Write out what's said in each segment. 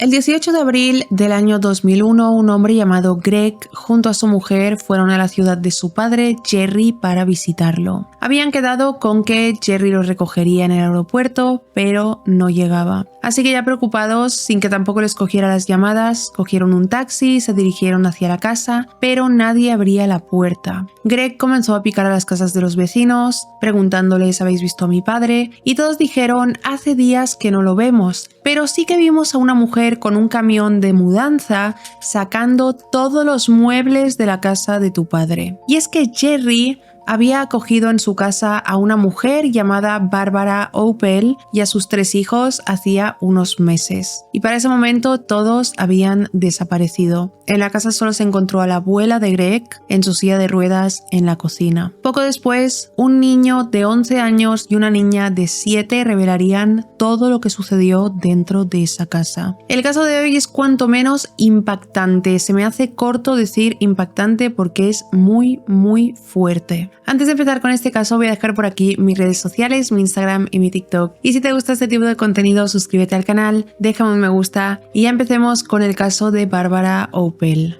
El 18 de abril del año 2001, un hombre llamado Greg junto a su mujer fueron a la ciudad de su padre, Jerry, para visitarlo. Habían quedado con que Jerry los recogería en el aeropuerto, pero no llegaba. Así que ya preocupados, sin que tampoco les cogiera las llamadas, cogieron un taxi y se dirigieron hacia la casa, pero nadie abría la puerta. Greg comenzó a picar a las casas de los vecinos, preguntándoles ¿habéis visto a mi padre? Y todos dijeron hace días que no lo vemos, pero sí que vimos a una mujer con un camión de mudanza sacando todos los muebles de la casa de tu padre. Y es que Jerry había acogido en su casa a una mujer llamada Barbara Opel y a sus 3 hijos hacía unos meses. Y para ese momento todos habían desaparecido. En la casa solo se encontró a la abuela de Greg en su silla de ruedas en la cocina. Poco después, un niño de 11 años y una niña de 7 revelarían todo lo que sucedió dentro de esa casa. El caso de hoy es cuanto menos impactante. Se me hace corto decir impactante porque es muy fuerte. Antes de empezar con este caso voy a dejar por aquí mis redes sociales, mi Instagram y mi TikTok. Y si te gusta este tipo de contenido, suscríbete al canal, déjame un me gusta y ya empecemos con el caso de Barbara Opel.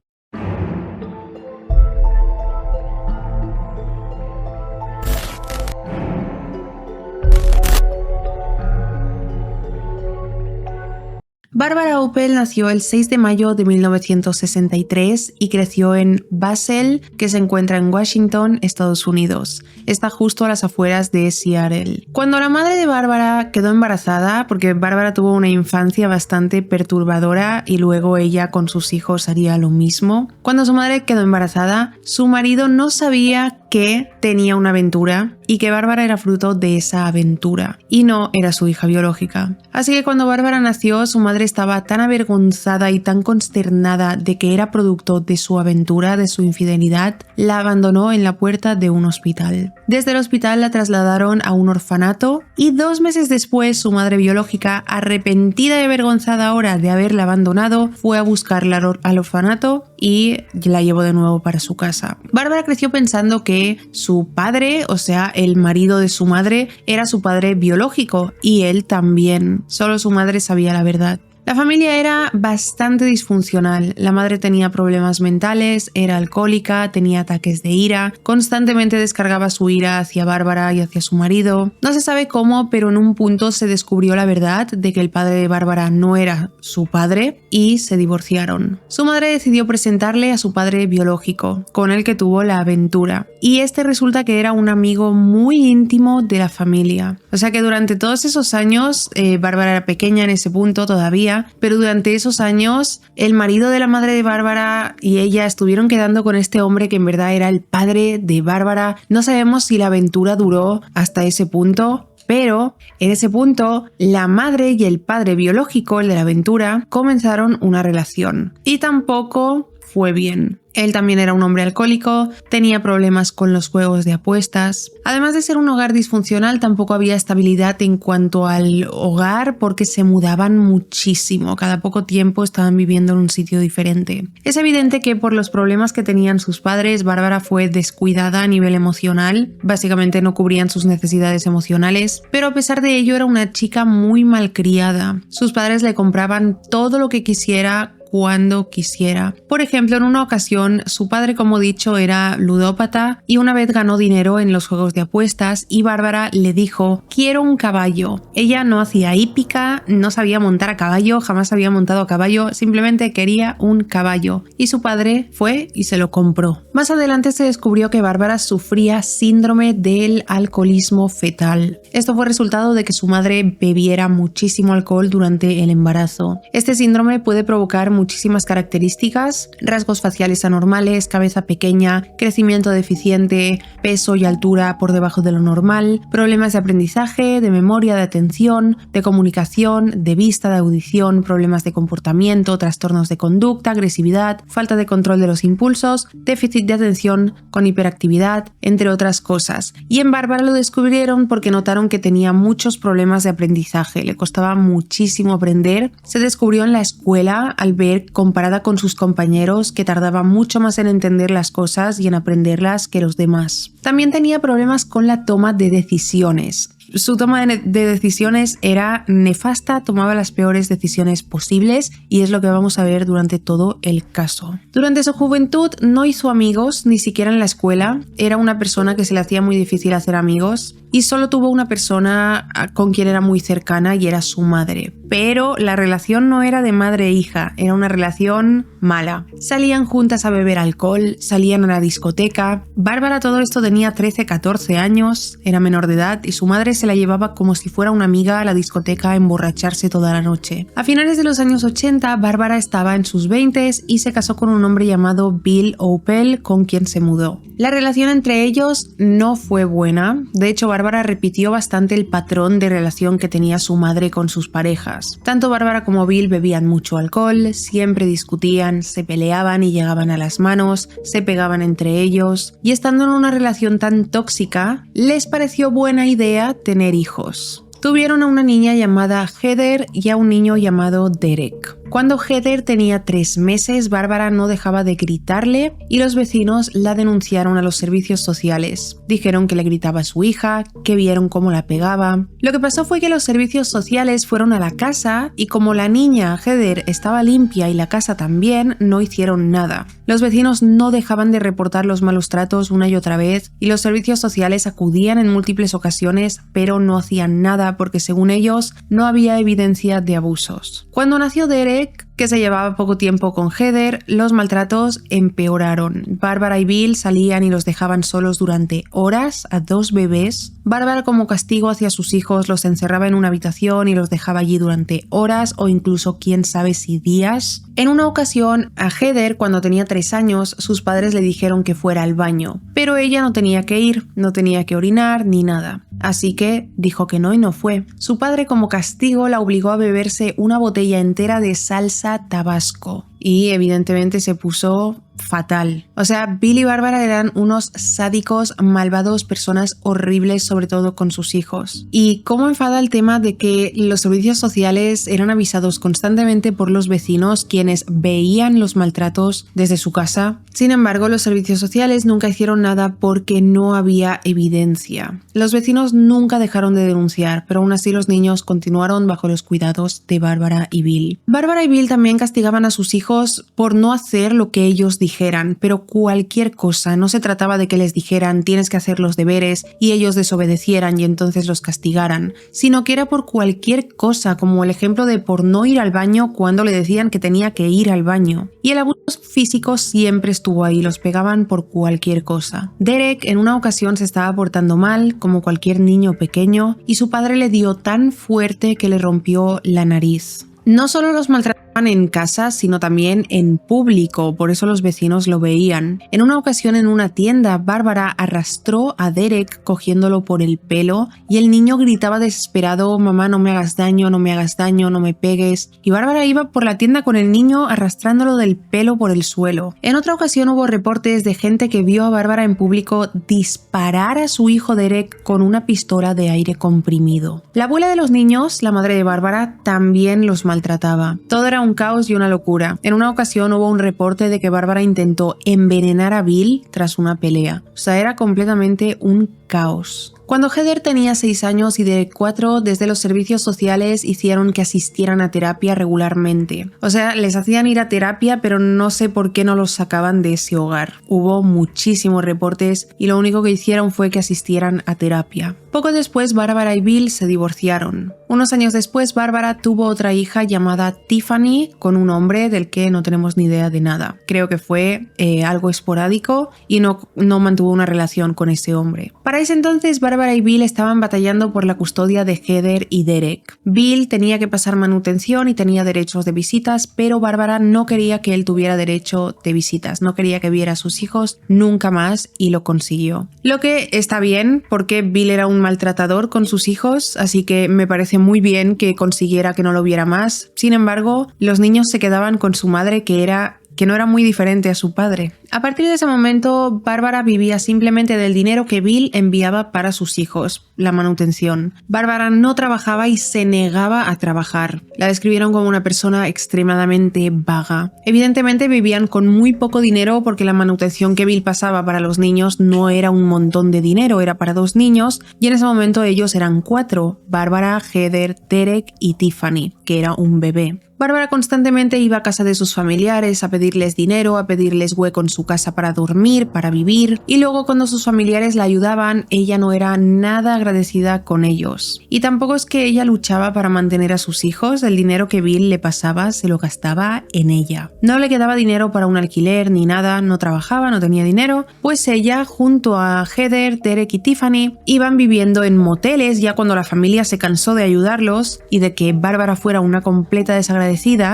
Barbara Opel nació el 6 de mayo de 1963 y creció en Basel, que se encuentra en Washington, Estados Unidos. Está justo a las afueras de Seattle. Cuando la madre de Barbara quedó embarazada, porque Barbara tuvo una infancia bastante perturbadora y luego ella con sus hijos haría lo mismo. Cuando su madre quedó embarazada, su marido no sabía que tenía una aventura y que Bárbara era fruto de esa aventura y no era su hija biológica. Así que cuando Bárbara nació, su madre estaba tan avergonzada y tan consternada de que era producto de su aventura, de su infidelidad, la abandonó en la puerta de un hospital. Desde el hospital la trasladaron a un orfanato y 2 meses después su madre biológica, arrepentida y avergonzada ahora de haberla abandonado, fue a buscarla al orfanato y la llevó de nuevo para su casa. Bárbara creció pensando que su padre, o sea, el marido de su madre, era su padre biológico y él también. Solo su madre sabía la verdad. La familia era bastante disfuncional. La madre tenía problemas mentales, era alcohólica, tenía ataques de ira, constantemente descargaba su ira hacia Bárbara y hacia su marido. No se sabe cómo, pero en un punto se descubrió la verdad de que el padre de Bárbara no era su padre y se divorciaron. Su madre decidió presentarle a su padre biológico, con el que tuvo la aventura. Y este resulta que era un amigo muy íntimo de la familia. O sea que durante todos esos años, Bárbara era pequeña en ese punto todavía, pero durante esos años el marido de la madre de Bárbara y ella estuvieron quedando con este hombre que en verdad era el padre de Bárbara. No sabemos si la aventura duró hasta ese punto, pero en ese punto la madre y el padre biológico, el de la aventura, comenzaron una relación y tampoco fue bien. Él también era un hombre alcohólico, tenía problemas con los juegos de apuestas. Además de ser un hogar disfuncional, tampoco había estabilidad en cuanto al hogar porque se mudaban muchísimo. Cada poco tiempo estaban viviendo en un sitio diferente. Es evidente que por los problemas que tenían sus padres, Bárbara fue descuidada a nivel emocional. Básicamente no cubrían sus necesidades emocionales, pero a pesar de ello era una chica muy malcriada. Sus padres le compraban todo lo que quisiera cuando quisiera. Por ejemplo, en una ocasión su padre, como dicho, era ludópata y una vez ganó dinero en los juegos de apuestas y Bárbara le dijo: quiero un caballo. Ella no hacía hípica, no sabía montar a caballo, jamás había montado a caballo, simplemente quería un caballo y su padre fue y se lo compró. Más adelante se descubrió que Bárbara sufría síndrome del alcoholismo fetal. Esto fue resultado de que su madre bebiera muchísimo alcohol durante el embarazo. Este síndrome puede provocar muchísimas características: rasgos faciales anormales, cabeza pequeña, crecimiento deficiente, peso y altura por debajo de lo normal, problemas de aprendizaje, de memoria, de atención, de comunicación, de vista, de audición, problemas de comportamiento, trastornos de conducta, agresividad, falta de control de los impulsos, déficit de atención con hiperactividad, entre otras cosas. Y en Bárbara lo descubrieron porque notaron que tenía muchos problemas de aprendizaje, le costaba muchísimo aprender. Se descubrió en la escuela al ver saber comparada con sus compañeros, que tardaba mucho más en entender las cosas y en aprenderlas que los demás. También tenía problemas con la toma de decisiones. Su toma de decisiones era nefasta, tomaba las peores decisiones posibles y es lo que vamos a ver durante todo el caso. Durante su juventud no hizo amigos, ni siquiera en la escuela. Era una persona que se le hacía muy difícil hacer amigos y solo tuvo una persona con quien era muy cercana y era su madre. Pero la relación no era de madre e hija, era una relación mala. Salían juntas a beber alcohol, salían a la discoteca. Bárbara todo esto tenía 13-14 años, era menor de edad y su madre se la llevaba como si fuera una amiga a la discoteca a emborracharse toda la noche. A finales de los años 80, Bárbara estaba en sus 20s y se casó con un hombre llamado Bill Opel, con quien se mudó. La relación entre ellos no fue buena, de hecho Bárbara repitió bastante el patrón de relación que tenía su madre con sus parejas. Tanto Bárbara como Bill bebían mucho alcohol, siempre discutían, se peleaban y llegaban a las manos, se pegaban entre ellos, y estando en una relación tan tóxica, les pareció buena idea tener hijos. Tuvieron a una niña llamada Heather y a un niño llamado Derek. Cuando Heather tenía 3 meses, Bárbara no dejaba de gritarle y los vecinos la denunciaron a los servicios sociales. Dijeron que le gritaba a su hija, que vieron cómo la pegaba. Lo que pasó fue que los servicios sociales fueron a la casa y como la niña Heather estaba limpia y la casa también, no hicieron nada. Los vecinos no dejaban de reportar los malos tratos una y otra vez y los servicios sociales acudían en múltiples ocasiones, pero no hacían nada porque según ellos no había evidencia de abusos. Cuando nació Derek, que se llevaba poco tiempo con Heather, los maltratos empeoraron. Bárbara y Bill salían y los dejaban solos durante horas a 2 bebés. Bárbara, como castigo hacia sus hijos, los encerraba en una habitación y los dejaba allí durante horas o incluso quién sabe si días. En una ocasión, a Heather, cuando tenía 3 años, sus padres le dijeron que fuera al baño, pero ella no tenía que ir, no tenía que orinar ni nada. Así que dijo que no y no fue. Su padre, como castigo, la obligó a beberse una botella entera de salsa Tabasco y evidentemente se puso fatal. O sea, Bill y Bárbara eran unos sádicos, malvados, personas horribles, sobre todo con sus hijos. Y cómo enfada el tema de que los servicios sociales eran avisados constantemente por los vecinos, quienes veían los maltratos desde su casa. Sin embargo, los servicios sociales nunca hicieron nada porque no había evidencia. Los vecinos nunca dejaron de denunciar, pero aún así los niños continuaron bajo los cuidados de Bárbara y Bill. Bárbara y Bill también castigaban a sus hijos por no hacer lo que ellos dijeran, pero cualquier cosa. No se trataba de que les dijeran tienes que hacer los deberes y ellos desobedecieran y entonces los castigaran, sino que era por cualquier cosa, como el ejemplo de por no ir al baño cuando le decían que tenía que ir al baño. Y el abuso físico siempre estuvo ahí, los pegaban por cualquier cosa. Derek en una ocasión se estaba portando mal, como cualquier niño pequeño, y su padre le dio tan fuerte que le rompió la nariz. No solo los maltrataban en casa, sino también en público, por eso los vecinos lo veían. En una ocasión en una tienda, Bárbara arrastró a Derek cogiéndolo por el pelo y el niño gritaba desesperado: mamá, no me hagas daño, no me hagas daño, no me pegues. Y Bárbara iba por la tienda con el niño arrastrándolo del pelo por el suelo. En otra ocasión hubo reportes de gente que vio a Bárbara en público disparar a su hijo Derek con una pistola de aire comprimido. La abuela de los niños, la madre de Bárbara, también los maltrataba. Todo era un caos y una locura. En una ocasión hubo un reporte de que Bárbara intentó envenenar a Bill tras una pelea. O sea, era completamente un caos. Cuando Heather tenía 6 años y Derek 4, desde los servicios sociales hicieron que asistieran a terapia regularmente. O sea, les hacían ir a terapia, pero no sé por qué no los sacaban de ese hogar. Hubo muchísimos reportes y lo único que hicieron fue que asistieran a terapia. Poco después, Bárbara y Bill se divorciaron. Unos años después, Bárbara tuvo otra hija llamada Tiffany con un hombre del que no tenemos ni idea de nada. Creo que fue algo esporádico y no mantuvo una relación con ese hombre. Para ese entonces, Bárbara y Bill estaban batallando por la custodia de Heather y Derek. Bill tenía que pasar manutención y tenía derechos de visitas, pero Bárbara no quería que él tuviera derecho de visitas, no quería que viera a sus hijos nunca más y lo consiguió. Lo que está bien porque Bill era un maltratador con sus hijos, así que me parece muy bien que consiguiera que no lo viera más. Sin embargo, los niños se quedaban con su madre que no era muy diferente a su padre. A partir de ese momento, Bárbara vivía simplemente del dinero que Bill enviaba para sus hijos, la manutención. Bárbara no trabajaba y se negaba a trabajar. La describieron como una persona extremadamente vaga. Evidentemente vivían con muy poco dinero porque la manutención que Bill pasaba para los niños no era un montón de dinero, era para 2 niños y en ese momento ellos eran 4, Bárbara, Heather, Derek y Tiffany, que era un bebé. Bárbara constantemente iba a casa de sus familiares a pedirles dinero, a pedirles hueco en su casa para dormir, para vivir, y luego cuando sus familiares la ayudaban, ella no era nada agradecida con ellos. Y tampoco es que ella luchaba para mantener a sus hijos, el dinero que Bill le pasaba se lo gastaba en ella. No le quedaba dinero para un alquiler ni nada, no trabajaba, no tenía dinero, pues ella junto a Heather, Derek y Tiffany iban viviendo en moteles ya cuando la familia se cansó de ayudarlos y de que Bárbara fuera una completa desagradecida,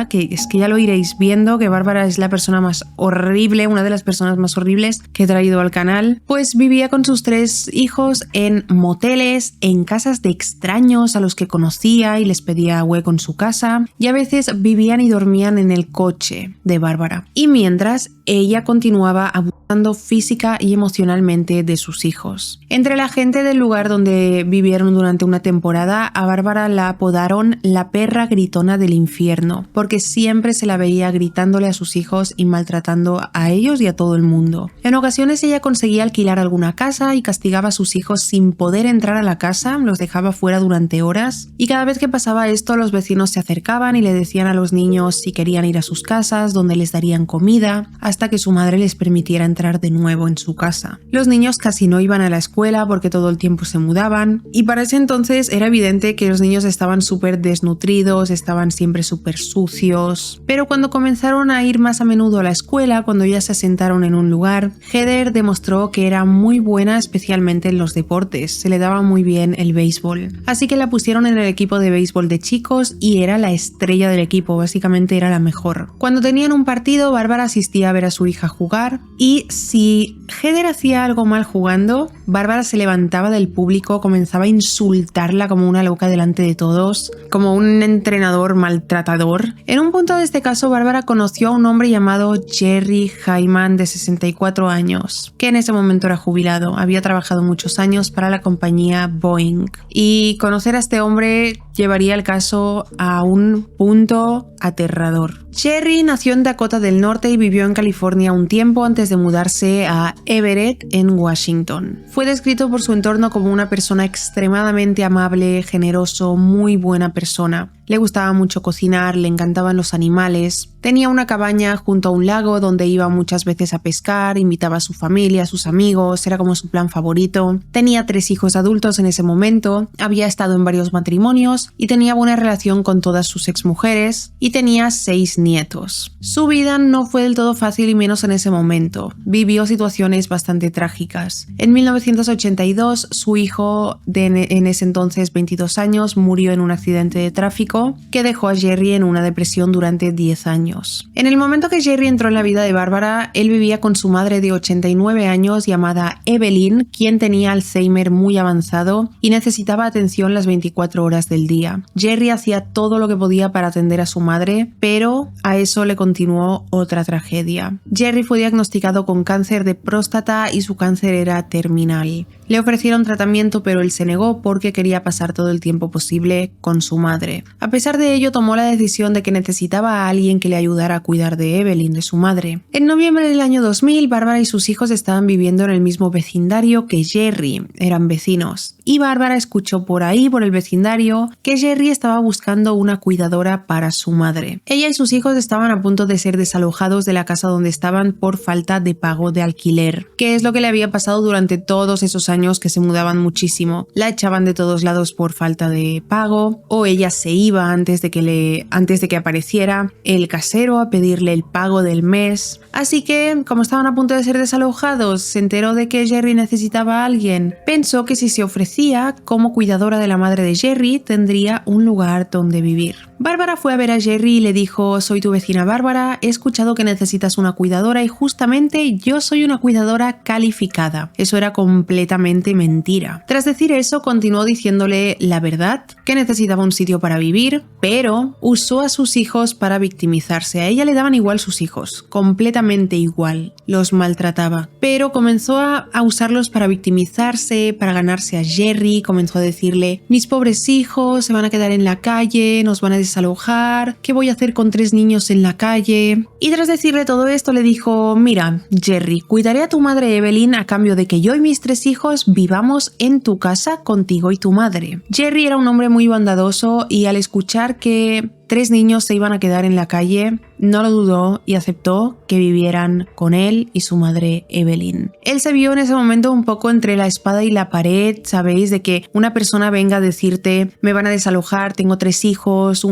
que es que ya lo iréis viendo, que Bárbara es la persona más horrible, una de las personas más horribles que he traído al canal, pues vivía con sus 3 hijos en moteles, en casas de extraños a los que conocía y les pedía hueco en su casa, y a veces vivían y dormían en el coche de Bárbara. Y mientras ella continuaba abusando física y emocionalmente de sus hijos. Entre la gente del lugar donde vivieron durante una temporada, a Bárbara la apodaron la perra gritona del infierno, porque siempre se la veía gritándole a sus hijos y maltratando a ellos y a todo el mundo. En ocasiones ella conseguía alquilar alguna casa y castigaba a sus hijos sin poder entrar a la casa, los dejaba fuera durante horas, y cada vez que pasaba esto los vecinos se acercaban y le decían a los niños si querían ir a sus casas, donde les darían comida, hasta que su madre les permitiera entrar de nuevo en su casa. Los niños casi no iban a la escuela porque todo el tiempo se mudaban, y para ese entonces era evidente que los niños estaban súper desnutridos, estaban siempre súper sucios. Pero cuando comenzaron a ir más a menudo a la escuela, cuando ya se asentaron en un lugar, Heather demostró que era muy buena especialmente en los deportes, se le daba muy bien el béisbol. Así que la pusieron en el equipo de béisbol de chicos y era la estrella del equipo, básicamente era la mejor. Cuando tenían un partido, Bárbara asistía a ver a su hija jugar, y si Heather hacía algo mal jugando, Bárbara se levantaba del público, comenzaba a insultarla como una loca delante de todos, como un entrenador maltratador. En un punto de este caso, Bárbara conoció a un hombre llamado Jerry Hyman, de 64 años, que en ese momento era jubilado, había trabajado muchos años para la compañía Boeing, y conocer a este hombre llevaría el caso a un punto aterrador. Jerry nació en Dakota del Norte y vivió en California un tiempo antes de mudarse a Everett, en Washington. Fue descrito por su entorno como una persona extremadamente amable, generoso, muy buena persona. Le gustaba mucho cocinar, le encantaban los animales. Tenía una cabaña junto a un lago donde iba muchas veces a pescar, invitaba a su familia, a sus amigos, era como su plan favorito. Tenía 3 hijos adultos en ese momento, había estado en varios matrimonios y tenía buena relación con todas sus exmujeres y tenía 6 nietos. Su vida no fue del todo fácil y menos en ese momento. Vivió situaciones bastante trágicas. En 1982, su hijo en ese entonces 22 años murió en un accidente de tráfico que dejó a Jerry en una depresión durante 10 años. En el momento que Jerry entró en la vida de Bárbara, él vivía con su madre de 89 años llamada Evelyn, quien tenía Alzheimer muy avanzado y necesitaba atención las 24 horas del día. Jerry hacía todo lo que podía para atender a su madre, pero a eso le continuó otra tragedia. Jerry fue diagnosticado con cáncer de próstata y su cáncer era terminal. Le ofrecieron tratamiento, pero él se negó porque quería pasar todo el tiempo posible con su madre. A pesar de ello, tomó la decisión de que necesitaba a alguien que le ayudara a cuidar de Evelyn, de su madre. En noviembre del año 2000, Bárbara y sus hijos estaban viviendo en el mismo vecindario que Jerry, eran vecinos. Y Bárbara escuchó por ahí, por el vecindario, que Jerry estaba buscando una cuidadora para su madre. Ella y sus hijos estaban a punto de ser desalojados de la casa donde estaban por falta de pago de alquiler, que es lo que le había pasado durante todos esos años que se mudaban muchísimo. La echaban de todos lados por falta de pago, o ella se iba antes de que apareciera el casero a pedirle el pago del mes. Así que, como estaban a punto de ser desalojados, se enteró de que Jerry necesitaba a alguien. Pensó que si se ofrecía como cuidadora de la madre de Jerry, tendría un lugar donde vivir. Bárbara fue a ver a Jerry y le dijo: soy tu vecina Bárbara, he escuchado que necesitas una cuidadora y justamente yo soy una cuidadora calificada. Eso era completamente claramente mentira. Tras decir eso, continuó diciéndole la verdad, que necesitaba un sitio para vivir, pero usó a sus hijos para victimizarse. A ella le daban igual sus hijos, completamente igual, los maltrataba. Pero comenzó a usarlos para victimizarse, para ganarse a Jerry, comenzó a decirle: mis pobres hijos se van a quedar en la calle, nos van a desalojar, ¿qué voy a hacer con 3 niños en la calle? Y tras decirle todo esto le dijo: mira, Jerry, cuidaré a tu madre Evelyn a cambio de que yo y mis 3 hijos vivamos en tu casa contigo y tu madre. Jerry era un hombre muy bondadoso y al escuchar que 3 niños se iban a quedar en la calle, no lo dudó y aceptó que vivieran con él y su madre Evelyn. Él se vio en ese momento un poco entre la espada y la pared, ¿sabéis? De que una persona venga a decirte: me van a desalojar, tengo 3 hijos,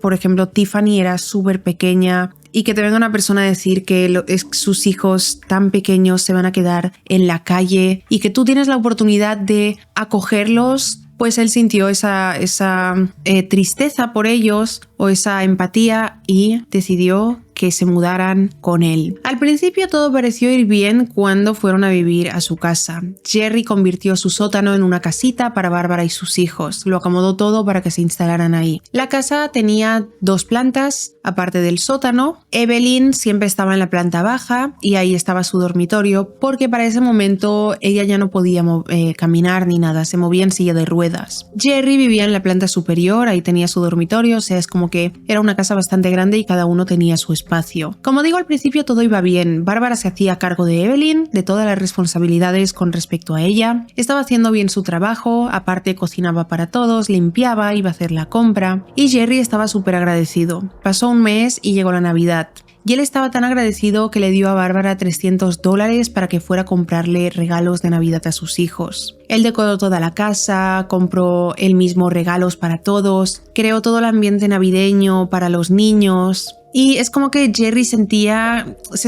por ejemplo, Tiffany era súper pequeña, y que te venga una persona a decir que sus hijos tan pequeños se van a quedar en la calle y que tú tienes la oportunidad de acogerlos. Pues él sintió esa tristeza por ellos o esa empatía y decidió que se mudaran con él. Al principio todo pareció ir bien cuando fueron a vivir a su casa. Jerry convirtió su sótano en una casita para Bárbara y sus hijos. Lo acomodó todo para que se instalaran ahí. La casa tenía 2 plantas, aparte del sótano. Evelyn siempre estaba en la planta baja y ahí estaba su dormitorio, porque para ese momento ella ya no podía caminar ni nada, se movía en silla de ruedas. Jerry vivía en la planta superior, ahí tenía su dormitorio, o sea, es como que era una casa bastante grande y cada uno tenía su espacio. Como digo, al principio todo iba bien. Bárbara se hacía cargo de Evelyn, de todas las responsabilidades con respecto a ella. Estaba haciendo bien su trabajo, aparte cocinaba para todos, limpiaba, iba a hacer la compra. Y Jerry estaba súper agradecido. Pasó un mes y llegó la Navidad. Y él estaba tan agradecido que le dio a Bárbara $300 para que fuera a comprarle regalos de Navidad a sus hijos. Él decoró toda la casa, compró él mismo regalos para todos, creó todo el ambiente navideño para los niños. Y es como que Jerry se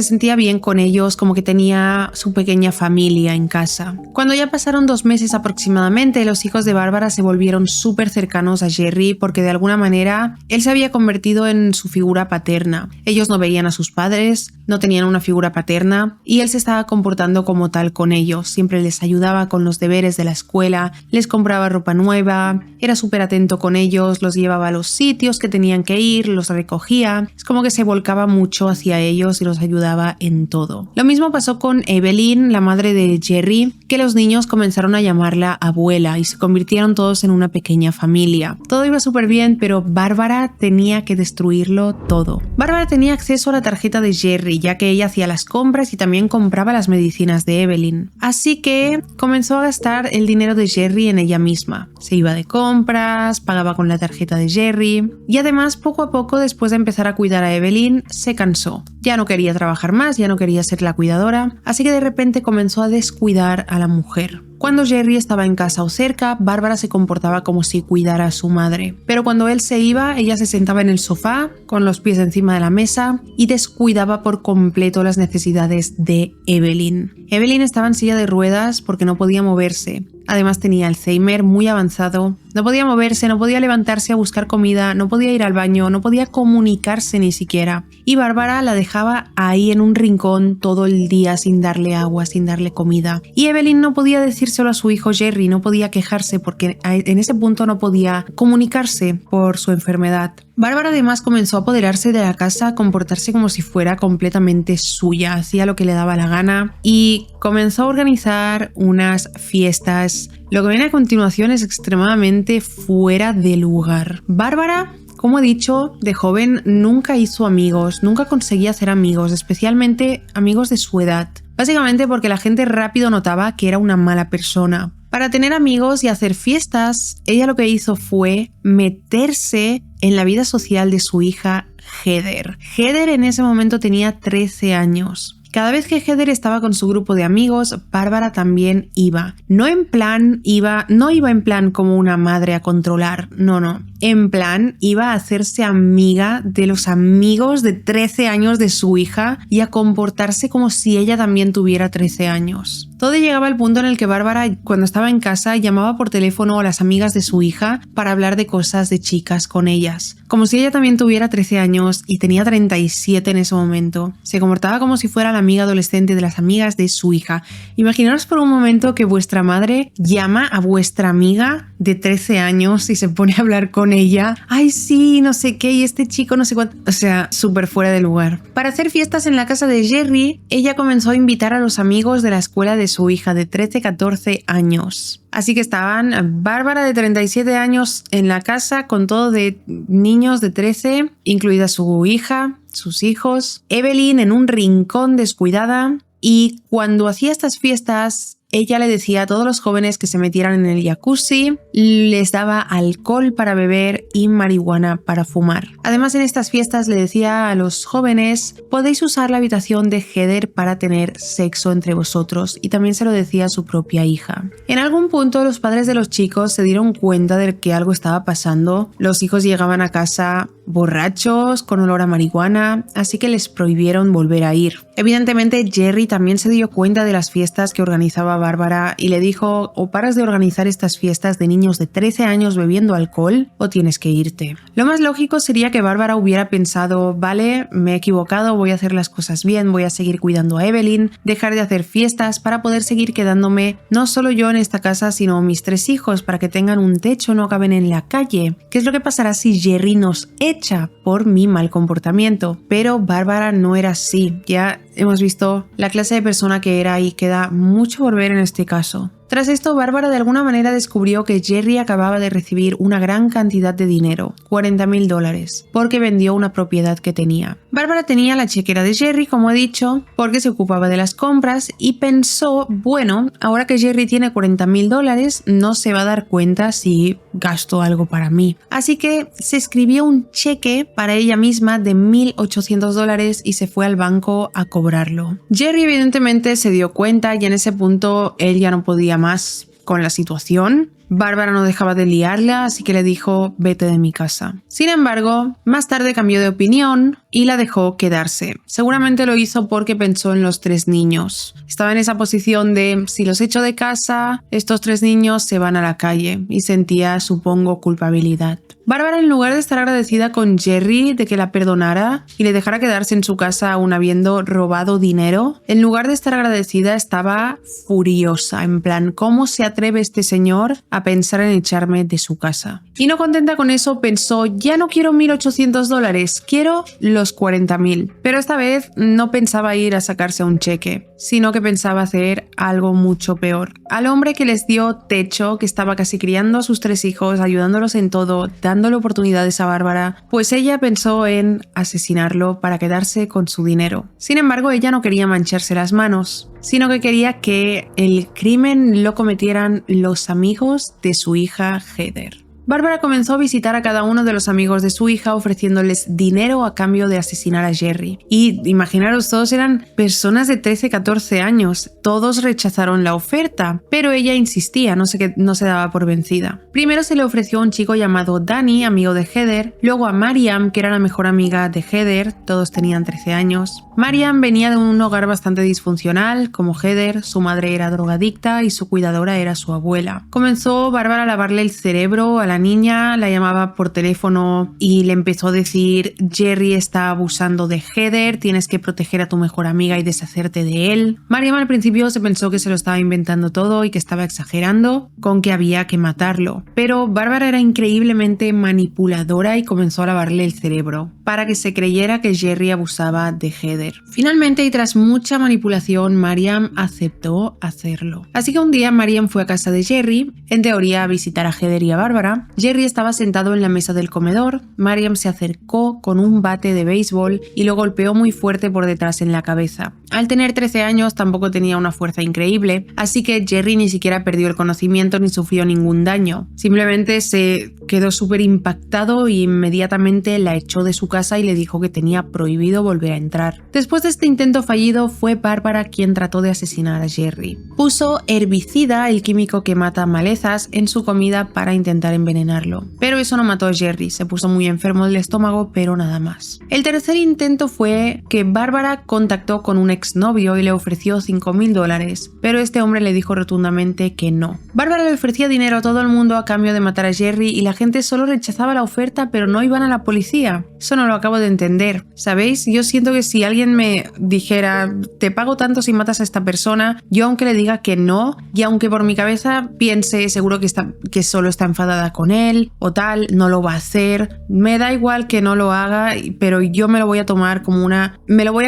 sentía bien con ellos, como que tenía su pequeña familia en casa. Cuando ya pasaron 2 meses aproximadamente, los hijos de Bárbara se volvieron súper cercanos a Jerry porque de alguna manera él se había convertido en su figura paterna. Ellos no veían a sus padres, no tenían una figura paterna y él se estaba comportando como tal con ellos. Siempre les ayudaba con los deberes de la escuela, les compraba ropa nueva, era súper atento con ellos, los llevaba a los sitios que tenían que ir, los recogía. Es como que se volcaba mucho hacia ellos y los ayudaba en todo. Lo mismo pasó con Evelyn, la madre de Jerry, que los niños comenzaron a llamarla abuela y se convirtieron todos en una pequeña familia. Todo iba súper bien, pero Bárbara tenía que destruirlo todo. Bárbara tenía acceso a la tarjeta de Jerry, ya que ella hacía las compras y también compraba las medicinas de Evelyn. Así que comenzó a gastar el dinero de Jerry en ella misma. Se iba de compras, pagaba con la tarjeta de Jerry y además poco a poco, después de empezar a cuidar a Evelyn, se cansó. Ya no quería trabajar más, ya no quería ser la cuidadora, así que de repente comenzó a descuidar a la mujer. Cuando Jerry estaba en casa o cerca, Bárbara se comportaba como si cuidara a su madre. Pero cuando él se iba, ella se sentaba en el sofá, con los pies encima de la mesa, y descuidaba por completo las necesidades de Evelyn. Evelyn estaba en silla de ruedas porque no podía moverse. Además tenía Alzheimer muy avanzado. No podía moverse, no podía levantarse a buscar comida, no podía ir al baño, no podía comunicarse ni siquiera. Y Bárbara la dejaba ahí en un rincón todo el día sin darle agua, sin darle comida. Y Evelyn no podía decírselo a su hijo Jerry, no podía quejarse porque en ese punto no podía comunicarse por su enfermedad. Bárbara además comenzó a apoderarse de la casa, a comportarse como si fuera completamente suya, hacía lo que le daba la gana y comenzó a organizar unas fiestas. Lo que viene a continuación es extremadamente fuera de lugar. Bárbara, como he dicho, de joven nunca hizo amigos, nunca conseguía hacer amigos, especialmente amigos de su edad. Básicamente porque la gente rápido notaba que era una mala persona. Para tener amigos y hacer fiestas, ella lo que hizo fue meterse en la vida social de su hija Heather. Heather en ese momento tenía 13 años. Cada vez que Heather estaba con su grupo de amigos, Bárbara también iba. No iba en plan como una madre a controlar, no. En plan, iba a hacerse amiga de los amigos de 13 años de su hija y a comportarse como si ella también tuviera 13 años. Todo llegaba al punto en el que Bárbara, cuando estaba en casa, llamaba por teléfono a las amigas de su hija para hablar de cosas de chicas con ellas. Como si ella también tuviera 13 años y tenía 37 en ese momento. Se comportaba como si fuera la amiga adolescente de las amigas de su hija. Imaginaos por un momento que vuestra madre llama a vuestra amiga de 13 años y se pone a hablar con ella. Ay, sí, no sé qué, y este chico no sé cuánto. O sea, súper fuera de lugar. Para hacer fiestas en la casa de Jerry, ella comenzó a invitar a los amigos de la escuela de su hija de 13-14 años. Así que estaban Bárbara de 37 años en la casa con todo de niños de 13, incluida su hija, sus hijos, Evelyn en un rincón descuidada, y cuando hacía estas fiestas ella le decía a todos los jóvenes que se metieran en el jacuzzi, les daba alcohol para beber y marihuana para fumar. Además, en estas fiestas le decía a los jóvenes: podéis usar la habitación de Heather para tener sexo entre vosotros, y también se lo decía a su propia hija. En algún punto los padres de los chicos se dieron cuenta de que algo estaba pasando. Los hijos llegaban a casa borrachos, con olor a marihuana, así que les prohibieron volver a ir. Evidentemente, Jerry también se dio cuenta de las fiestas que organizaba Bárbara y le dijo: o paras de organizar estas fiestas de niños de 13 años bebiendo alcohol o tienes que irte. Lo más lógico sería que Bárbara hubiera pensado: vale, me he equivocado, voy a hacer las cosas bien, voy a seguir cuidando a Evelyn, dejar de hacer fiestas para poder seguir quedándome no solo yo en esta casa, sino mis 3 hijos, para que tengan un techo, no acaben en la calle. ¿Qué es lo que pasará si Jerry nos echa por mi mal comportamiento? Pero Bárbara no era así. Ya hemos visto la clase de persona que era y queda mucho por ver en este caso. Tras esto, Bárbara de alguna manera descubrió que Jerry acababa de recibir una gran cantidad de dinero, $40,000, porque vendió una propiedad que tenía. Bárbara tenía la chequera de Jerry, como he dicho, porque se ocupaba de las compras, y pensó: bueno, ahora que Jerry tiene $40,000, no se va a dar cuenta si gasto algo para mí. Así que se escribió un cheque para ella misma de $1,800 y se fue al banco a cobrarlo. Jerry evidentemente se dio cuenta y en ese punto él ya no podía más con la situación. Bárbara no dejaba de liarla, así que le dijo: vete de mi casa. Sin embargo, más tarde cambió de opinión y la dejó quedarse. Seguramente lo hizo porque pensó en los 3 niños. Estaba en esa posición de: si los echo de casa, estos 3 niños se van a la calle, y sentía, supongo, culpabilidad. Bárbara, en lugar de estar agradecida con Jerry de que la perdonara y le dejara quedarse en su casa aún habiendo robado dinero, en lugar de estar agradecida estaba furiosa, en plan: ¿cómo se atreve este señor a pensar en echarme de su casa? Y no contenta con eso, pensó: ya no quiero $1,800, quiero los 40,000. Pero esta vez no pensaba ir a sacarse un cheque, sino que pensaba hacer algo mucho peor. Al hombre que les dio techo, que estaba casi criando a sus 3 hijos, ayudándolos en todo, dándole oportunidades a Bárbara, pues ella pensó en asesinarlo para quedarse con su dinero. Sin embargo, ella no quería mancharse las manos, sino que quería que el crimen lo cometieran los amigos de su hija Heather. Bárbara comenzó a visitar a cada uno de los amigos de su hija ofreciéndoles dinero a cambio de asesinar a Jerry. Y imaginaros, todos eran personas de 13-14 años. Todos rechazaron la oferta, pero ella insistía, no se daba por vencida. Primero se le ofreció a un chico llamado Danny, amigo de Heather, luego a Mariam, que era la mejor amiga de Heather, todos tenían 13 años. Mariam venía de un hogar bastante disfuncional, como Heather, su madre era drogadicta y su cuidadora era su abuela. Comenzó Bárbara a lavarle el cerebro a la niña, la llamaba por teléfono y le empezó a decir: Jerry está abusando de Heather, tienes que proteger a tu mejor amiga y deshacerte de él. Mariam al principio se pensó que se lo estaba inventando todo y que estaba exagerando, con que había que matarlo. Pero Bárbara era increíblemente manipuladora y comenzó a lavarle el cerebro para que se creyera que Jerry abusaba de Heather. Finalmente, y tras mucha manipulación, Mariam aceptó hacerlo. Así que un día Mariam fue a casa de Jerry, en teoría a visitar a Heather y a Bárbara. Jerry estaba sentado en la mesa del comedor. Mariam se acercó con un bate de béisbol y lo golpeó muy fuerte por detrás en la cabeza. Al tener 13 años tampoco tenía una fuerza increíble, así que Jerry ni siquiera perdió el conocimiento ni sufrió ningún daño. Simplemente se quedó súper impactado y inmediatamente la echó de su casa y le dijo que tenía prohibido volver a entrar. Después de este intento fallido, fue Bárbara quien trató de asesinar a Jerry. Puso herbicida, el químico que mata malezas, en su comida para intentar envenenarlo. envenenarlo. Pero eso no mató a Jerry, se puso muy enfermo del estómago, pero nada más. El tercer intento fue que Bárbara contactó con un exnovio y le ofreció $5,000, pero este hombre le dijo rotundamente que no. Bárbara le ofrecía dinero a todo el mundo a cambio de matar a Jerry y la gente solo rechazaba la oferta, pero no iban a la policía. Eso no lo acabo de entender, ¿sabéis? Yo siento que si alguien me dijera, te pago tanto si matas a esta persona, yo aunque le diga que no, y aunque por mi cabeza piense seguro que solo está enfadada con él o tal, no lo va a hacer, me da igual que no lo haga, pero yo me lo voy a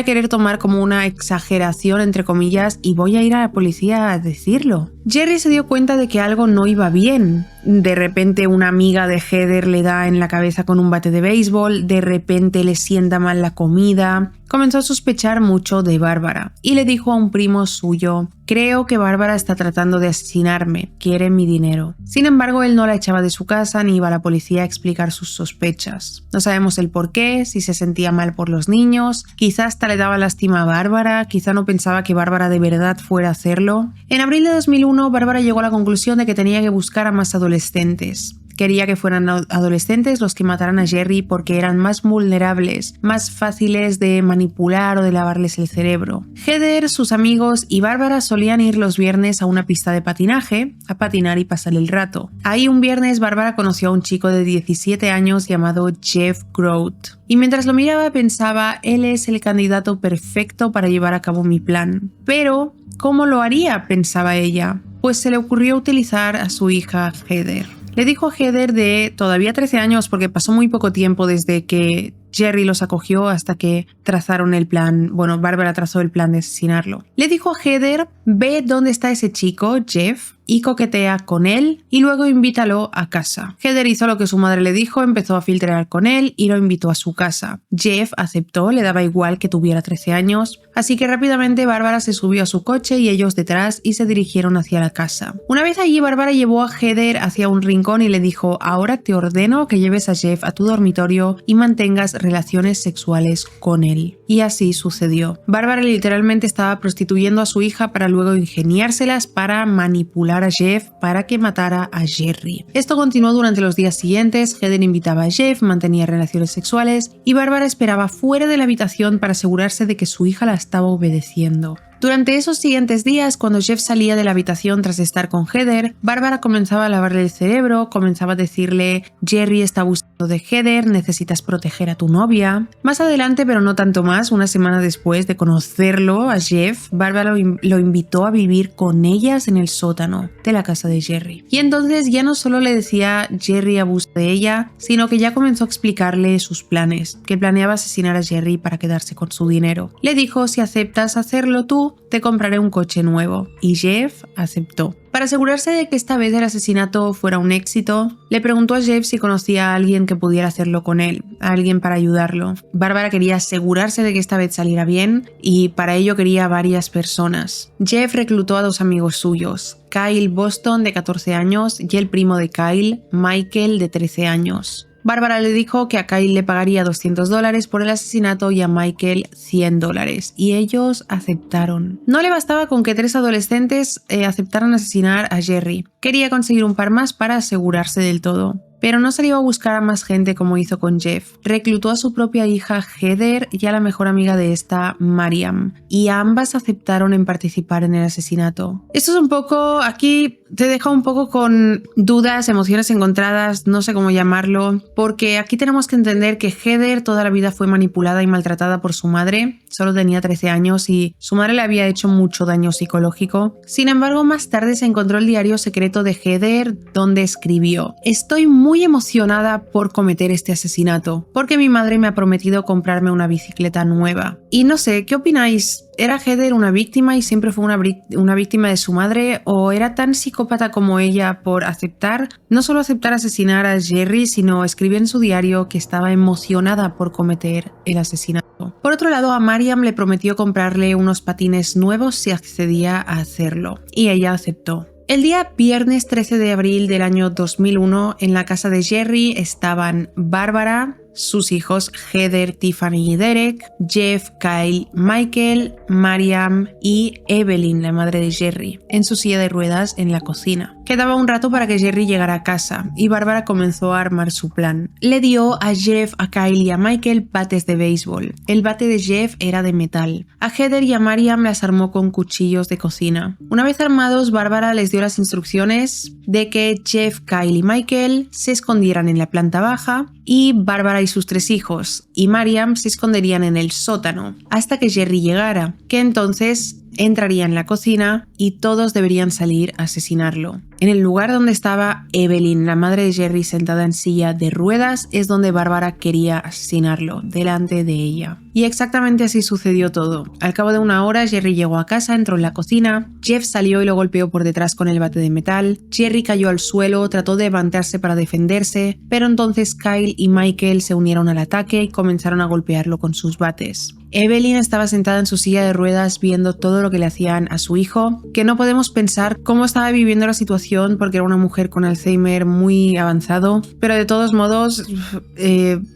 querer tomar como una exageración entre comillas y voy a ir a la policía a decirlo. Jerry se dio cuenta de que algo no iba bien. De repente una amiga de Heather le da en la cabeza con un bate de béisbol, de repente le sienta mal la comida. Comenzó a sospechar mucho de Bárbara y le dijo a un primo suyo, creo que Bárbara está tratando de asesinarme, quiere mi dinero. Sin embargo, él no la echaba de su casa ni iba a la policía a explicar sus sospechas. No sabemos el por qué, si se sentía mal por los niños, quizá hasta le daba lástima a Bárbara, quizá no pensaba que Bárbara de verdad fuera a hacerlo. En abril de 2001, Bárbara llegó a la conclusión de que tenía que buscar a más adolescentes. Quería que fueran adolescentes los que mataran a Jerry porque eran más vulnerables, más fáciles de manipular o de lavarles el cerebro. Heather, sus amigos y Bárbara solían ir los viernes a una pista de patinaje, a patinar y pasar el rato. Ahí un viernes Bárbara conoció a un chico de 17 años llamado Jeff Grout. Y mientras lo miraba pensaba, él es el candidato perfecto para llevar a cabo mi plan. Pero, ¿cómo lo haría?, pensaba ella. Pues se le ocurrió utilizar a su hija Heather. Le dijo a Heather de todavía 13 años porque pasó muy poco tiempo desde que Jerry los acogió hasta que trazaron el plan, Bárbara trazó el plan de asesinarlo. Le dijo a Heather, ve dónde está ese chico, Jeff, y coquetea con él y luego invítalo a casa. Heather hizo lo que su madre le dijo, empezó a filtrar con él y lo invitó a su casa. Jeff aceptó, le daba igual que tuviera 13 años, así que rápidamente Bárbara se subió a su coche y ellos detrás y se dirigieron hacia la casa. Una vez allí, Bárbara llevó a Heather hacia un rincón y le dijo, ahora te ordeno que lleves a Jeff a tu dormitorio y mantengas relaciones sexuales con él. Y así sucedió. Bárbara literalmente estaba prostituyendo a su hija para luego ingeniárselas para manipular a Jeff para que matara a Jerry. Esto continuó durante los días siguientes. Heather invitaba a Jeff, mantenía relaciones sexuales y Bárbara esperaba fuera de la habitación para asegurarse de que su hija la estaba obedeciendo. Durante esos siguientes días, cuando Jeff salía de la habitación tras estar con Heather, Bárbara comenzaba a lavarle el cerebro, comenzaba a decirle, Jerry está abusando de Heather, necesitas proteger a tu novia. Más adelante, pero no tanto más, una semana después de conocerlo a Jeff, Bárbara lo invitó a vivir con ellas en el sótano de la casa de Jerry. Y entonces ya no solo le decía Jerry abusa de ella, sino que ya comenzó a explicarle sus planes, que planeaba asesinar a Jerry para quedarse con su dinero. Le dijo, si aceptas hacerlo tú, te compraré un coche nuevo. Y Jeff aceptó. Para asegurarse de que esta vez el asesinato fuera un éxito, le preguntó a Jeff si conocía a alguien que pudiera hacerlo con él, a alguien para ayudarlo. Bárbara quería asegurarse de que esta vez saliera bien y para ello quería varias personas. Jeff reclutó a 2 amigos suyos, Kyle Boston de 14 años y el primo de Kyle, Michael de 13 años. Bárbara le dijo que a Kyle le pagaría $200 por el asesinato y a Michael $100 y ellos aceptaron. No le bastaba con que 3 adolescentes aceptaran asesinar a Jerry. Quería conseguir un par más para asegurarse del todo. Pero no salió a buscar a más gente como hizo con Jeff. Reclutó a su propia hija Heather y a la mejor amiga de esta, Mariam, y ambas aceptaron en participar en el asesinato. Esto es un poco, aquí te deja un poco con dudas, emociones encontradas, no sé cómo llamarlo, porque aquí tenemos que entender que Heather toda la vida fue manipulada y maltratada por su madre, solo tenía 13 años y su madre le había hecho mucho daño psicológico. Sin embargo, más tarde se encontró el diario secreto de Heather donde escribió: estoy muy emocionada por cometer este asesinato, porque mi madre me ha prometido comprarme una bicicleta nueva. Y no sé, ¿qué opináis? ¿Era Heather una víctima y siempre fue una víctima de su madre? ¿O era tan psicópata como ella por aceptar, no solo aceptar asesinar a Jerry, sino escribir en su diario que estaba emocionada por cometer el asesinato? Por otro lado, a Mariam le prometió comprarle unos patines nuevos si accedía a hacerlo, y ella aceptó. El día viernes 13 de abril del año 2001, en la casa de Jerry estaban Bárbara, sus hijos Heather, Tiffany y Derek, Jeff, Kyle, Michael, Mariam y Evelyn, la madre de Jerry, en su silla de ruedas en la cocina. Quedaba un rato para que Jerry llegara a casa y Bárbara comenzó a armar su plan. Le dio a Jeff, a Kyle y a Michael bates de béisbol. El bate de Jeff era de metal. A Heather y a Mariam las armó con cuchillos de cocina. Una vez armados, Bárbara les dio las instrucciones de que Jeff, Kyle y Michael se escondieran en la planta baja y Bárbara y sus 3 hijos y Mariam se esconderían en el sótano hasta que Jerry llegara, que entonces entraría en la cocina y todos deberían salir a asesinarlo. En el lugar donde estaba Evelyn, la madre de Jerry, sentada en silla de ruedas, es donde Bárbara quería asesinarlo, delante de ella. Y exactamente así sucedió todo. Al cabo de una hora, Jerry llegó a casa, entró en la cocina, Jeff salió y lo golpeó por detrás con el bate de metal, Jerry cayó al suelo, trató de levantarse para defenderse, pero entonces Kyle y Michael se unieron al ataque y comenzaron a golpearlo con sus bates. Evelyn estaba sentada en su silla de ruedas viendo todo lo que le hacían a su hijo, que no podemos pensar cómo estaba viviendo la situación porque era una mujer con Alzheimer muy avanzado, pero de todos modos,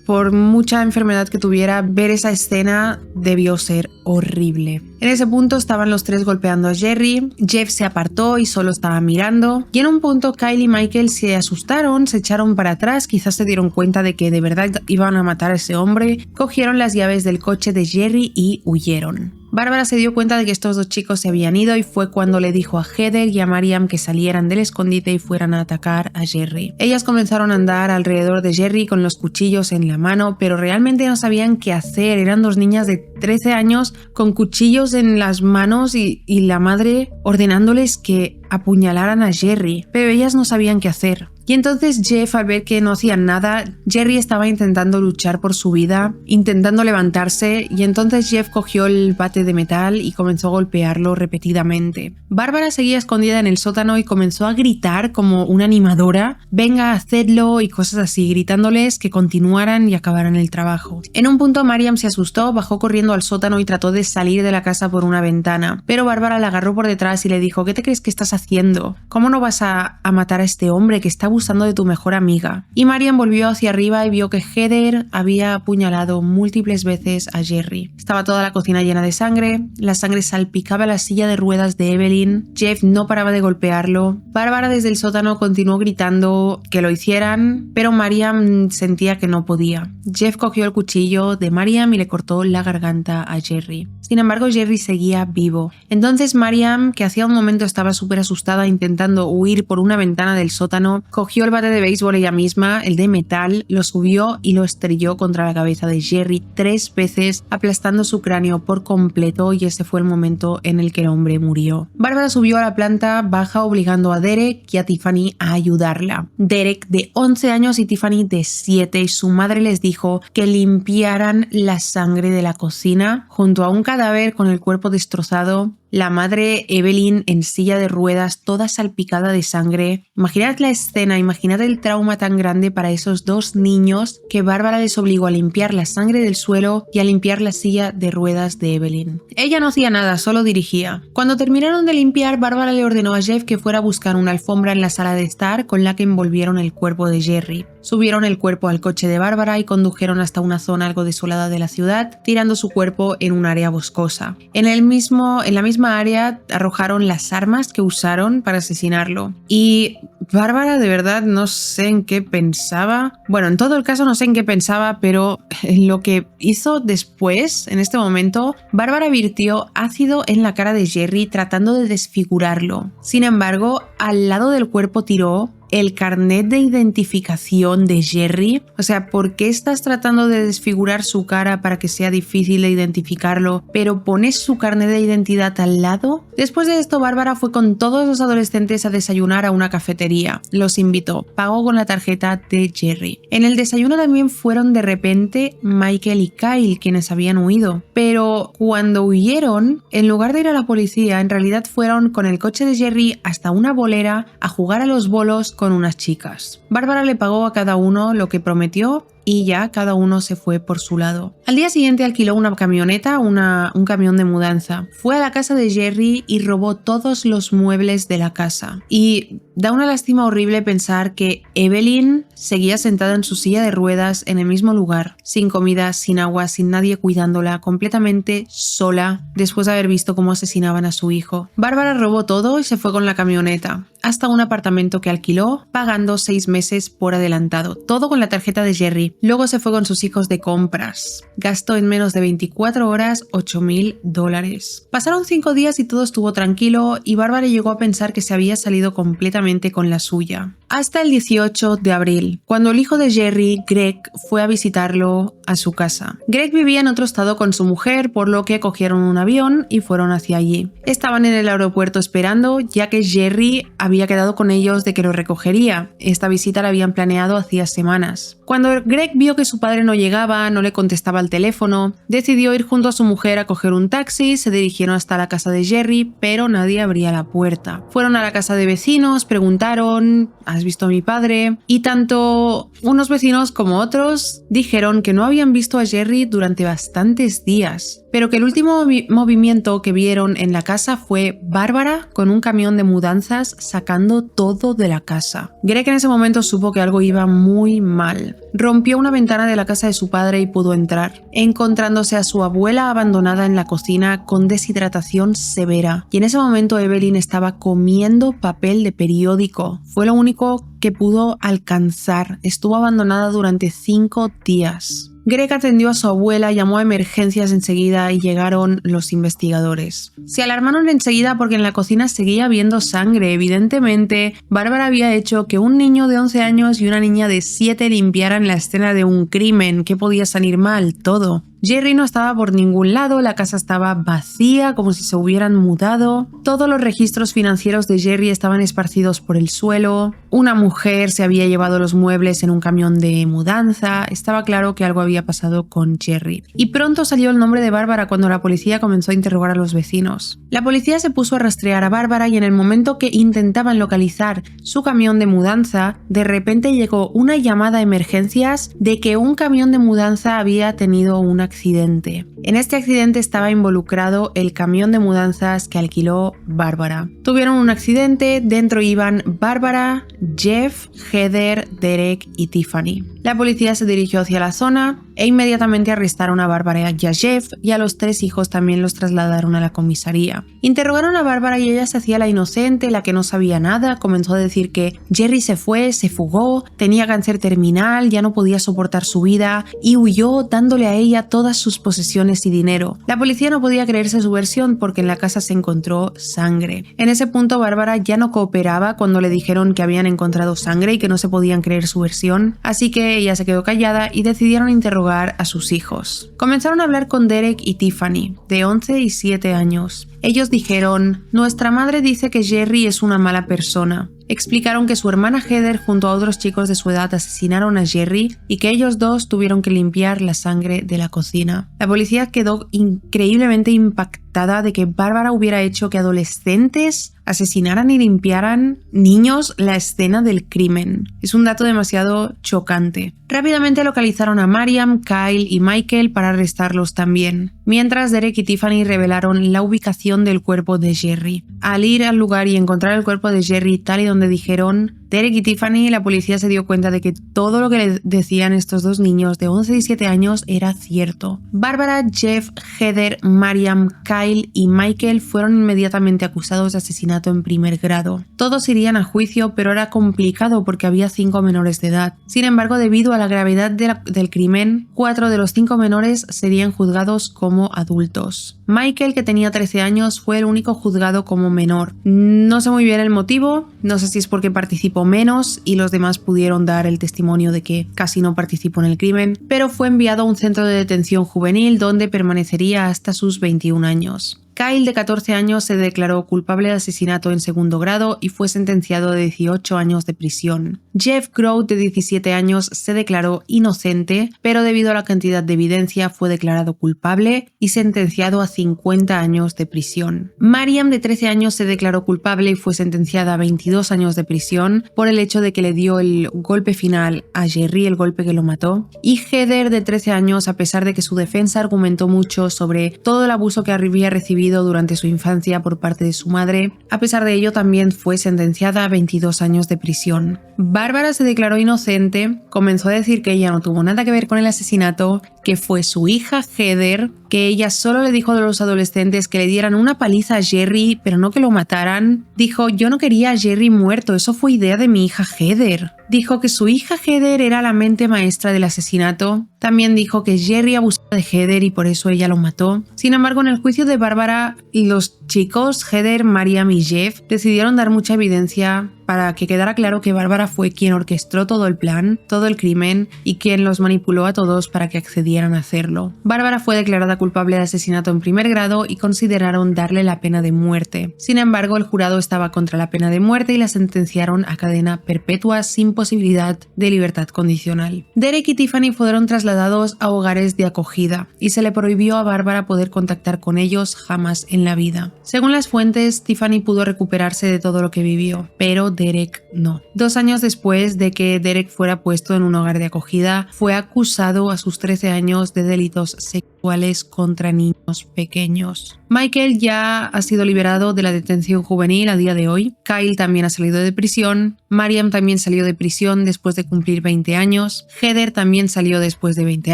por mucha enfermedad que tuviera, ver esa escena debió ser horrible. En ese punto estaban los 3 golpeando a Jerry, Jeff se apartó y solo estaba mirando, y en un punto Kyle y Michael se asustaron, se echaron para atrás, quizás se dieron cuenta de que de verdad iban a matar a ese hombre, cogieron las llaves del coche de Jerry y huyeron. Bárbara se dio cuenta de que estos 2 chicos se habían ido y fue cuando le dijo a Heather y a Mariam que salieran del escondite y fueran a atacar a Jerry. Ellas comenzaron a andar alrededor de Jerry con los cuchillos en la mano, pero realmente no sabían qué hacer. Eran 2 niñas de 13 años con cuchillos en las manos y la madre ordenándoles que apuñalaran a Jerry, pero ellas no sabían qué hacer. Y entonces Jeff, al ver que no hacían nada, Jerry estaba intentando luchar por su vida, intentando levantarse, y entonces Jeff cogió el bate de metal y comenzó a golpearlo repetidamente. Bárbara seguía escondida en el sótano y comenzó a gritar como una animadora, venga, hacedlo y cosas así, gritándoles que continuaran y acabaran el trabajo. En un punto Mariam se asustó, bajó corriendo al sótano y trató de salir de la casa por una ventana, pero Bárbara la agarró por detrás y le dijo, ¿qué te crees que estás haciendo? ¿Cómo no vas a matar a este hombre que está abusando de tu mejor amiga? Y Mariam volvió hacia arriba y vio que Heather había apuñalado múltiples veces a Jerry. Estaba toda la cocina llena de sangre, la sangre salpicaba la silla de ruedas de Evelyn, Jeff no paraba de golpearlo. Bárbara desde el sótano continuó gritando que lo hicieran, pero Mariam sentía que no podía. Jeff cogió el cuchillo de Mariam y le cortó la garganta a Jerry. Sin embargo, Jerry seguía vivo. Entonces Mariam, que hacía un momento estaba súper asustada intentando huir por una ventana del sótano, cogió el bate de béisbol ella misma, el de metal, lo subió y lo estrelló contra la cabeza de Jerry 3 veces, aplastando su cráneo por completo, y ese fue el momento en el que el hombre murió. Bárbara subió a la planta baja obligando a Derek y a Tiffany a ayudarla. Derek de 11 años y Tiffany de 7, y su madre les dijo que limpiaran la sangre de la cocina junto a un cadáver con el cuerpo destrozado. La madre Evelyn en silla de ruedas, toda salpicada de sangre. Imaginad la escena, imaginad el trauma tan grande para esos 2 niños que Bárbara les obligó a limpiar la sangre del suelo y a limpiar la silla de ruedas de Evelyn. Ella no hacía nada, solo dirigía. Cuando terminaron de limpiar, Bárbara le ordenó a Jeff que fuera a buscar una alfombra en la sala de estar con la que envolvieron el cuerpo de Jerry. Subieron el cuerpo al coche de Bárbara y condujeron hasta una zona algo desolada de la ciudad, tirando su cuerpo en un área boscosa. En la misma área arrojaron las armas que usaron para asesinarlo. Y Bárbara de verdad no sé en qué pensaba. Bueno, en todo el caso no sé en qué pensaba, pero lo que hizo después, en este momento, Bárbara virtió ácido en la cara de Jerry tratando de desfigurarlo. Sin embargo, al lado del cuerpo tiró el carnet de identificación de Jerry. O sea, ¿por qué estás tratando de desfigurar su cara para que sea difícil de identificarlo, pero pones su carnet de identidad al lado? Después de esto, Bárbara fue con todos los adolescentes a desayunar a una cafetería. Los invitó, pagó con la tarjeta de Jerry. En el desayuno también fueron de repente Michael y Kyle, quienes habían huido. Pero cuando huyeron, en lugar de ir a la policía, en realidad fueron con el coche de Jerry hasta una bolera a jugar a los bolos con unas chicas. Bárbara le pagó a cada uno lo que prometió y ya cada uno se fue por su lado. Al día siguiente alquiló una camioneta, un camión de mudanza. Fue a la casa de Jerry y robó todos los muebles de la casa. Y da una lástima horrible pensar que Evelyn seguía sentada en su silla de ruedas en el mismo lugar, sin comida, sin agua, sin nadie cuidándola, completamente sola, después de haber visto cómo asesinaban a su hijo. Bárbara robó todo y se fue con la camioneta hasta un apartamento que alquiló, pagando 6 meses por adelantado, todo con la tarjeta de Jerry. Luego se fue con sus hijos de compras. Gastó en menos de 24 horas $8,000. Pasaron 5 días y todo estuvo tranquilo y Bárbara llegó a pensar que se había salido completamente con la suya. Hasta el 18 de abril, cuando el hijo de Jerry, Greg, fue a visitarlo a su casa. Greg vivía en otro estado con su mujer, por lo que cogieron un avión y fueron hacia allí. Estaban en el aeropuerto esperando, ya que Jerry había quedado con ellos de que lo recogería. Esta visita la habían planeado hacía semanas. Cuando Greg vio que su padre no llegaba, no le contestaba al teléfono, decidió ir junto a su mujer a coger un taxi, se dirigieron hasta la casa de Jerry, pero nadie abría la puerta. Fueron a la casa de vecinos, preguntaron: ¿has visto a mi padre? Y tanto unos vecinos como otros dijeron que no habían visto a Jerry durante bastantes días, pero que el último movimiento que vieron en la casa fue Bárbara con un camión de mudanzas sacando todo de la casa. Greg en ese momento supo que algo iba muy mal. Rompió una ventana de la casa de su padre y pudo entrar, encontrándose a su abuela abandonada en la cocina con deshidratación severa. Y en ese momento Evelyn estaba comiendo papel de periódico. Fue lo único que pudo alcanzar. Estuvo abandonada durante 5 días. Greg atendió a su abuela, llamó a emergencias enseguida y llegaron los investigadores. Se alarmaron enseguida porque en la cocina seguía habiendo sangre. Evidentemente, Bárbara había hecho que un niño de 11 años y una niña de 7 limpiaran la escena de un crimen. ¿Qué podía salir mal? Todo. Jerry no estaba por ningún lado, la casa estaba vacía, como si se hubieran mudado. Todos los registros financieros de Jerry estaban esparcidos por el suelo. Una mujer se había llevado los muebles en un camión de mudanza. Estaba claro que algo había pasado con Jerry. Y pronto salió el nombre de Bárbara cuando la policía comenzó a interrogar a los vecinos. La policía se puso a rastrear a Bárbara y en el momento que intentaban localizar su camión de mudanza, de repente llegó una llamada a emergencias de que un camión de mudanza había tenido un accidente. En este accidente estaba involucrado el camión de mudanzas que alquiló Bárbara. Tuvieron un accidente, dentro iban Bárbara, Jeff, Heather, Derek y Tiffany. La policía se dirigió hacia la zona e inmediatamente arrestaron a Bárbara y a Jeff, y a los 3 hijos también los trasladaron a la comisaría. Interrogaron a Bárbara y ella se hacía la inocente, la que no sabía nada. Comenzó a decir que Jerry se fugó, tenía cáncer terminal, ya no podía soportar su vida y huyó dándole a ella todas sus posesiones y dinero. La policía no podía creerse su versión porque en la casa se encontró sangre. En ese punto Bárbara ya no cooperaba cuando le dijeron que habían encontrado sangre y que no se podían creer su versión, así que ella se quedó callada y decidieron interrogar a sus hijos. Comenzaron a hablar con Derek y Tiffany, de 11 y 7 años. Ellos dijeron: nuestra madre dice que Jerry es una mala persona. Explicaron que su hermana Heather junto a otros chicos de su edad asesinaron a Jerry y que ellos dos tuvieron que limpiar la sangre de la cocina. La policía quedó increíblemente impactada de que Bárbara hubiera hecho que adolescentes asesinaran y limpiaran niños la escena del crimen. Es un dato demasiado chocante. Rápidamente localizaron a Mariam, Kyle y Michael para arrestarlos también, mientras Derek y Tiffany revelaron la ubicación del cuerpo de Jerry. Al ir al lugar y encontrar el cuerpo de Jerry tal y donde dijeron Derek y Tiffany, la policía se dio cuenta de que todo lo que le decían estos dos niños de 11 y 7 años era cierto. Bárbara, Jeff, Heather, Mariam, Kyle y Michael fueron inmediatamente acusados de asesinato en primer grado. Todos irían a juicio, pero era complicado porque había 5 menores de edad. Sin embargo, debido a la gravedad del crimen, 4 de los 5 menores serían juzgados como adultos. Michael, que tenía 13 años, fue el único juzgado como menor. No sé muy bien el motivo, no sé si es porque participó menos y los demás pudieron dar el testimonio de que casi no participó en el crimen, pero fue enviado a un centro de detención juvenil donde permanecería hasta sus 21 años. Kyle, de 14 años, se declaró culpable de asesinato en segundo grado y fue sentenciado a 18 años de prisión. Jeff Grout, de 17 años, se declaró inocente, pero debido a la cantidad de evidencia fue declarado culpable y sentenciado a 50 años de prisión. Mariam, de 13 años, se declaró culpable y fue sentenciada a 22 años de prisión por el hecho de que le dio el golpe final a Jerry, el golpe que lo mató. Y Heather, de 13 años, a pesar de que su defensa argumentó mucho sobre todo el abuso que había recibido durante su infancia por parte de su madre, a pesar de ello también fue sentenciada a 22 años de prisión. Bárbara se declaró inocente, comenzó a decir que ella no tuvo nada que ver con el asesinato, que fue su hija Heather, que ella solo le dijo a los adolescentes que le dieran una paliza a Jerry, pero no que lo mataran. Dijo, yo no quería a Jerry muerto, eso fue idea de mi hija Heather. Dijo que su hija Heather era la mente maestra del asesinato. También dijo que Jerry abusaba de Heather y por eso ella lo mató. Sin embargo, en el juicio de Bárbara, los chicos Heather, Mariam y Jeff decidieron dar mucha evidencia para que quedara claro que Bárbara fue quien orquestó todo el plan, todo el crimen y quien los manipuló a todos para que accedieran a hacerlo. Bárbara fue declarada culpable de asesinato en primer grado y consideraron darle la pena de muerte. Sin embargo, el jurado estaba contra la pena de muerte y la sentenciaron a cadena perpetua sin posibilidad de libertad condicional. Derek y Tiffany fueron trasladados a hogares de acogida y se le prohibió a Bárbara poder contactar con ellos jamás en la vida. Según las fuentes, Tiffany pudo recuperarse de todo lo que vivió, pero Derek no. 2 años después de que Derek fuera puesto en un hogar de acogida, fue acusado a sus 13 años de delitos sexuales contra niños pequeños. Michael ya ha sido liberado de la detención juvenil a día de hoy. Kyle también ha salido de prisión. Mariam también salió de prisión después de cumplir 20 años. Heather también salió después de 20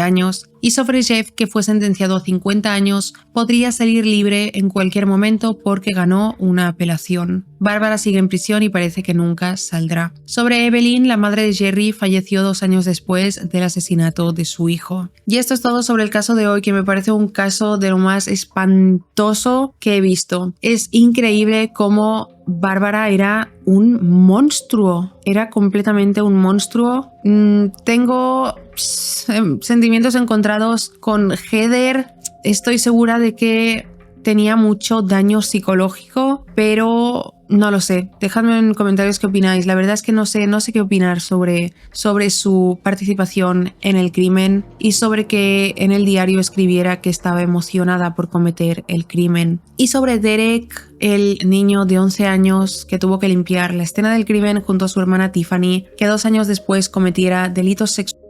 años. Y sobre Jeff, que fue sentenciado a 50 años, podría salir libre en cualquier momento porque ganó una apelación. Bárbara sigue en prisión y parece que nunca saldrá. Sobre Evelyn, la madre de Jerry, falleció 2 años después del asesinato de su hijo. Y esto es todo sobre el caso de hoy, que me parece un caso de lo más espantoso que he visto. Es increíble cómo Bárbara era un monstruo, era completamente un monstruo. Tengo sentimientos encontrados con Heather. Estoy segura de que tenía mucho daño psicológico, pero no lo sé. Dejadme en comentarios qué opináis. La verdad es que no sé qué opinar sobre su participación en el crimen y sobre que en el diario escribiera que estaba emocionada por cometer el crimen. Y sobre Derek, el niño de 11 años que tuvo que limpiar la escena del crimen junto a su hermana Tiffany, que 2 años después cometiera delitos sexuales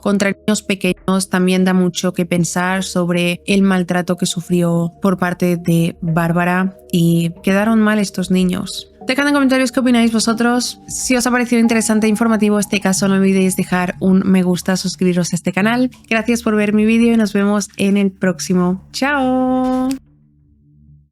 contra niños pequeños, también da mucho que pensar sobre el maltrato que sufrió por parte de Bárbara y quedaron mal estos niños. Dejad en comentarios qué opináis vosotros. Si os ha parecido interesante e informativo este caso, no olvidéis dejar un me gusta, suscribiros a este canal. Gracias por ver mi vídeo y nos vemos en el próximo. ¡Chao!